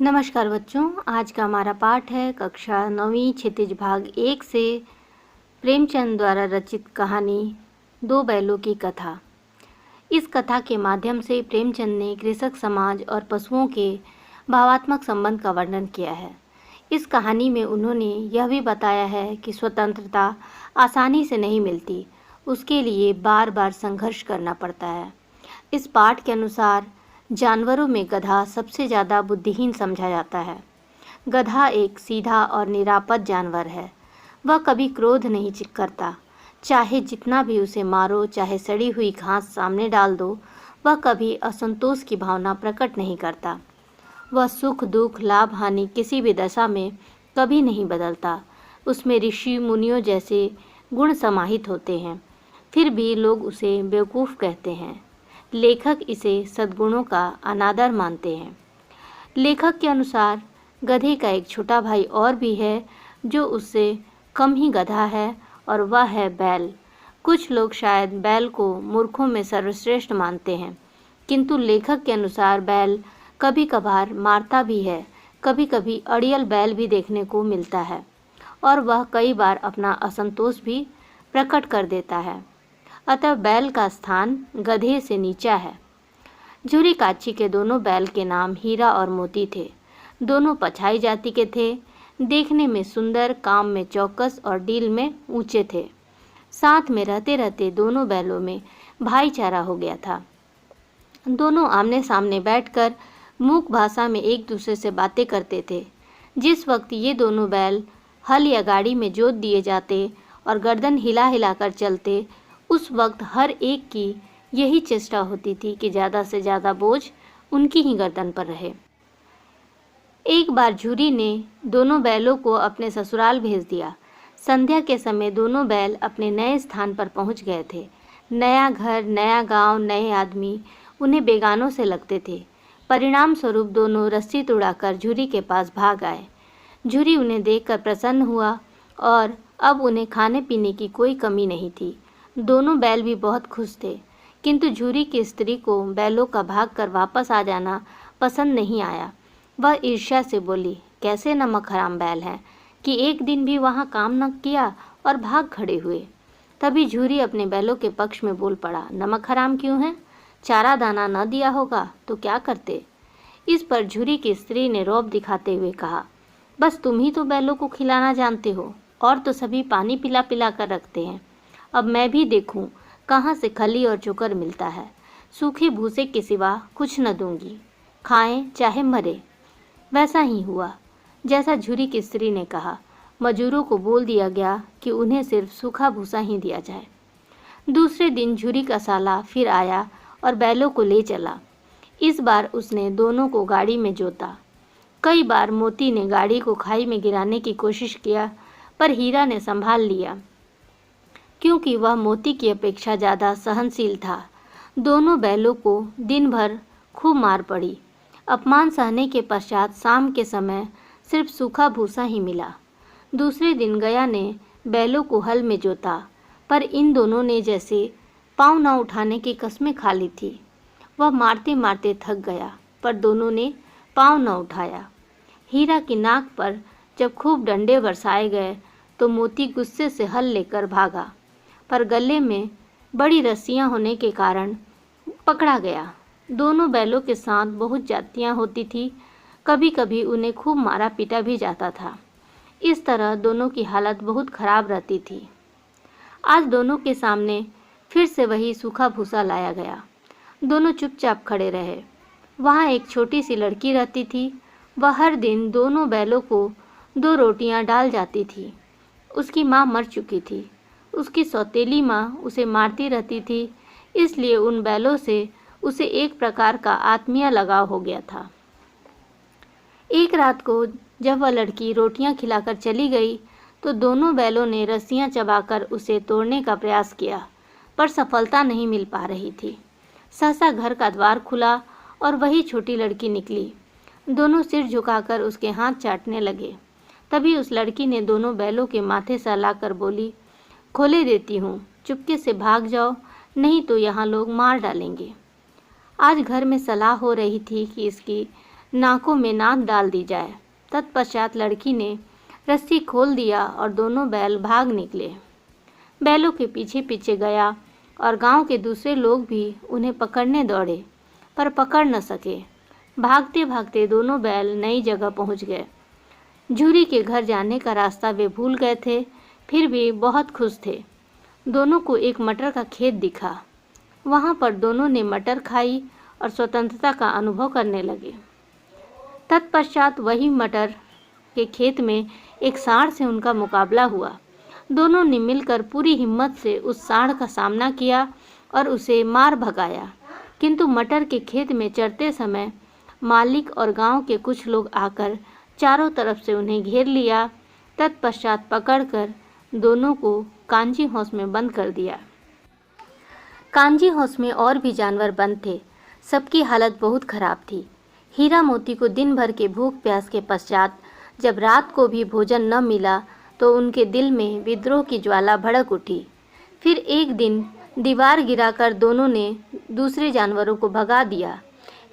नमस्कार बच्चों, आज का हमारा पाठ है कक्षा 9वीं क्षितिज भाग 1 से प्रेमचंद द्वारा रचित कहानी दो बैलों की कथा। इस कथा के माध्यम से प्रेमचंद ने कृषक समाज और पशुओं के भावात्मक संबंध का वर्णन किया है। इस कहानी में उन्होंने यह भी बताया है कि स्वतंत्रता आसानी से नहीं मिलती, उसके लिए बार बार संघर्ष करना पड़ता है। इस पाठ के अनुसार जानवरों में गधा सबसे ज़्यादा बुद्धिहीन समझा जाता है। गधा एक सीधा और निरापद जानवर है। वह कभी क्रोध नहीं करता, चाहे जितना भी उसे मारो, चाहे सड़ी हुई घास सामने डाल दो, वह कभी असंतोष की भावना प्रकट नहीं करता। वह सुख दुख लाभ हानि किसी भी दशा में कभी नहीं बदलता। उसमें ऋषि मुनियों जैसे गुण समाहित होते हैं, फिर भी लोग उसे बेवकूफ़ कहते हैं। लेखक इसे सद्गुणों का अनादर मानते हैं। लेखक के अनुसार गधे का एक छोटा भाई और भी है जो उससे कम ही गधा है, और वह है बैल। कुछ लोग शायद बैल को मूर्खों में सर्वश्रेष्ठ मानते हैं, किंतु लेखक के अनुसार बैल कभी कभार मारता भी है। कभी कभी अड़ियल बैल भी देखने को मिलता है, और वह कई बार अपना असंतोष भी प्रकट कर देता है। अतः बैल का स्थान गधे से नीचा है। झुरी काची के दोनों बैल के नाम हीरा और मोती थे। दोनों पछाई जाति के थे, देखने में सुंदर, काम में चौकस और डील में ऊंचे थे। साथ में रहते रहते दोनों बैलों में भाईचारा हो गया था। दोनों आमने सामने बैठकर मूक भाषा में एक दूसरे से बातें करते थे। जिस वक्त ये दोनों बैल हल या गाड़ी में जोत दिए जाते और गर्दन हिला हिला कर चलते, उस वक्त हर एक की यही चेष्टा होती थी कि ज़्यादा से ज़्यादा बोझ उनकी ही गर्दन पर रहे। एक बार झुरी ने दोनों बैलों को अपने ससुराल भेज दिया। संध्या के समय दोनों बैल अपने नए स्थान पर पहुंच गए थे। नया घर, नया गांव, नए आदमी उन्हें बेगानों से लगते थे। परिणाम स्वरूप दोनों रस्सी तुड़ाकर झुरी के पास भाग आए। झुरी उन्हें देखकर प्रसन्न हुआ और अब उन्हें खाने पीने की कोई कमी नहीं थी। दोनों बैल भी बहुत खुश थे, किंतु झुरी की स्त्री को बैलों का भागकर वापस आ जाना पसंद नहीं आया। वह ईर्ष्या से बोली, कैसे नमक हराम बैल हैं कि एक दिन भी वहाँ काम न किया और भाग खड़े हुए। तभी झुरी अपने बैलों के पक्ष में बोल पड़ा, नमक हराम क्यों है? चारा दाना न दिया होगा तो क्या करते? इस पर झुरी की स्त्री ने रौब दिखाते हुए कहा, बस तुम ही तो बैलों को खिलाना जानते हो, और तो सभी पानी पिला पिला कर रखते हैं। अब मैं भी देखूं कहाँ से खली और चोकर मिलता है। सूखे भूसे के सिवा कुछ न दूंगी, खाएं चाहे मरे। वैसा ही हुआ जैसा झुरी की स्त्री ने कहा। मजूरों को बोल दिया गया कि उन्हें सिर्फ सूखा भूसा ही दिया जाए। दूसरे दिन झुरी का साला फिर आया और बैलों को ले चला। इस बार उसने दोनों को गाड़ी में जोता। कई बार मोती ने गाड़ी को खाई में गिराने की कोशिश किया, पर हीरा ने संभाल लिया, क्योंकि वह मोती की अपेक्षा ज़्यादा सहनशील था। दोनों बैलों को दिन भर खूब मार पड़ी। अपमान सहने के पश्चात शाम के समय सिर्फ सूखा भूसा ही मिला। दूसरे दिन गया ने बैलों को हल में जोता, पर इन दोनों ने जैसे पाँव न उठाने की कस्में खा ली थी। वह मारते मारते थक गया, पर दोनों ने पाँव न उठाया। हीरा की नाक पर जब खूब डंडे बरसाए गए तो मोती गुस्से से हल लेकर भागा, पर गले में बड़ी रस्सियां होने के कारण पकड़ा गया। दोनों बैलों के साथ बहुत जातियां होती थी। कभी कभी उन्हें खूब मारा पीटा भी जाता था। इस तरह दोनों की हालत बहुत खराब रहती थी। आज दोनों के सामने फिर से वही सूखा भूसा लाया गया। दोनों चुपचाप खड़े रहे। वहाँ एक छोटी सी लड़की रहती थी। वह हर दिन दोनों बैलों को 2 रोटियां डाल जाती थी। उसकी माँ मर चुकी थी। उसकी सौतेली माँ उसे मारती रहती थी, इसलिए उन बैलों से उसे एक प्रकार का आत्मीय लगाव हो गया था। एक रात को जब वह लड़की रोटियां खिलाकर चली गई तो दोनों बैलों ने रस्सियां चबाकर उसे तोड़ने का प्रयास किया, पर सफलता नहीं मिल पा रही थी। सहसा घर का द्वार खुला और वही छोटी लड़की निकली। दोनों सिर झुकाकर उसके हाथ चाटने लगे। तभी उस लड़की ने दोनों बैलों के माथे सहलाकर बोली, खोले देती हूँ, चुपके से भाग जाओ, नहीं तो यहाँ लोग मार डालेंगे। आज घर में सलाह हो रही थी कि इसकी नाकों में नाक डाल दी जाए। तत्पश्चात लड़की ने रस्सी खोल दिया और दोनों बैल भाग निकले। बैलों के पीछे पीछे गया और गांव के दूसरे लोग भी उन्हें पकड़ने दौड़े, पर पकड़ न सके। भागते भागते दोनों बैल नई जगह पहुंच गए। झूरी के घर जाने का रास्ता वे भूल गए थे, फिर भी बहुत खुश थे। दोनों को एक मटर का खेत दिखा। वहां पर दोनों ने मटर खाई और स्वतंत्रता का अनुभव करने लगे। तत्पश्चात वही मटर के खेत में एक सांड से उनका मुकाबला हुआ। दोनों ने मिलकर पूरी हिम्मत से उस सांड का सामना किया और उसे मार भगाया, किंतु मटर के खेत में चरते समय मालिक और गांव के कुछ लोग आकर चारों तरफ से उन्हें घेर लिया। तत्पश्चात पकड़कर दोनों को कांजी हाउस में बंद कर दिया। कांजी हाउस में और भी जानवर बंद थे। सबकी हालत बहुत खराब थी। हीरा मोती को दिन भर के भूख प्यास के पश्चात जब रात को भी भोजन न मिला तो उनके दिल में विद्रोह की ज्वाला भड़क उठी। फिर एक दिन दीवार गिराकर दोनों ने दूसरे जानवरों को भगा दिया।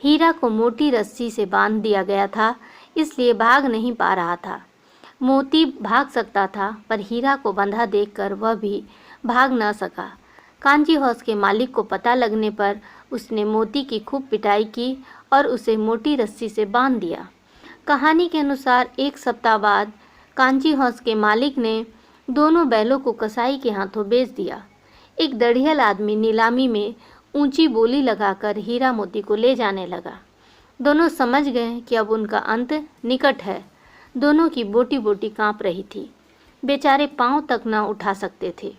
हीरा को मोटी रस्सी से बांध दिया गया था, इसलिए भाग नहीं पा रहा था। मोती भाग सकता था, पर हीरा को बंधा देखकर वह भी भाग न सका। कांजी हाउस के मालिक को पता लगने पर उसने मोती की खूब पिटाई की और उसे मोटी रस्सी से बांध दिया। कहानी के अनुसार एक सप्ताह बाद कांजी हाउस के मालिक ने दोनों बैलों को कसाई के हाथों बेच दिया। एक दढ़ियल आदमी नीलामी में ऊंची बोली लगाकर हीरा मोती को ले जाने लगा। दोनों समझ गए कि अब उनका अंत निकट है। दोनों की बोटी बोटी कांप रही थी। बेचारे पांव तक न उठा सकते थे,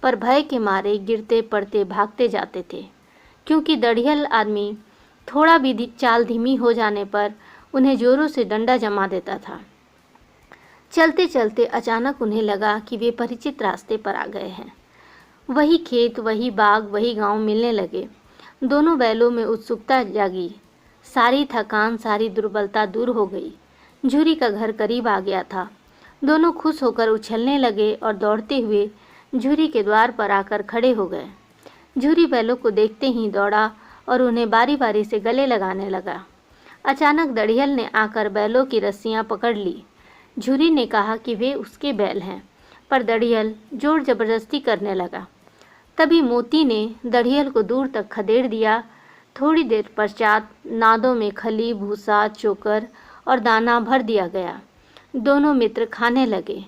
पर भय के मारे गिरते पड़ते भागते जाते थे, क्योंकि दढ़ियल आदमी थोड़ा भी चाल धीमी हो जाने पर उन्हें जोरों से डंडा जमा देता था। चलते चलते अचानक उन्हें लगा कि वे परिचित रास्ते पर आ गए हैं। वही खेत, वही बाग, वही गांव मिलने लगे। दोनों बैलों में उत्सुकता जागी। सारी थकान, सारी दुर्बलता दूर हो गई। झूरी का घर करीब आ गया था। दोनों खुश होकर उछलने लगे और दौड़ते हुए झूरी के द्वार पर आकर खड़े हो गए। झूरी बैलों को देखते ही दौड़ा और उन्हें बारी बारी से गले लगाने लगा। अचानक दढ़ियल ने आकर बैलों की रस्सियां पकड़ ली। झूरी ने कहा कि वे उसके बैल हैं, पर दढ़ियल जोर जबरदस्ती करने लगा। तभी मोती ने दढ़ियल को दूर तक खदेड़ दिया। थोड़ी देर पश्चात नादों में खली, भूसा, चोकर और दाना भर दिया गया। दोनों मित्र खाने लगे।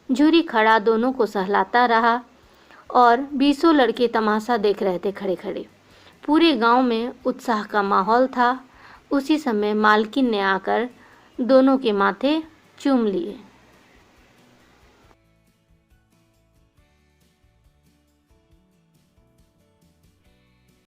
झूरी खड़ा दोनों को सहलाता रहा और 20 लड़के तमाशा देख रहे थे खड़े खड़े। पूरे गांव में उत्साह का माहौल था। उसी समय मालकिन ने आकर दोनों के माथे चूम लिए।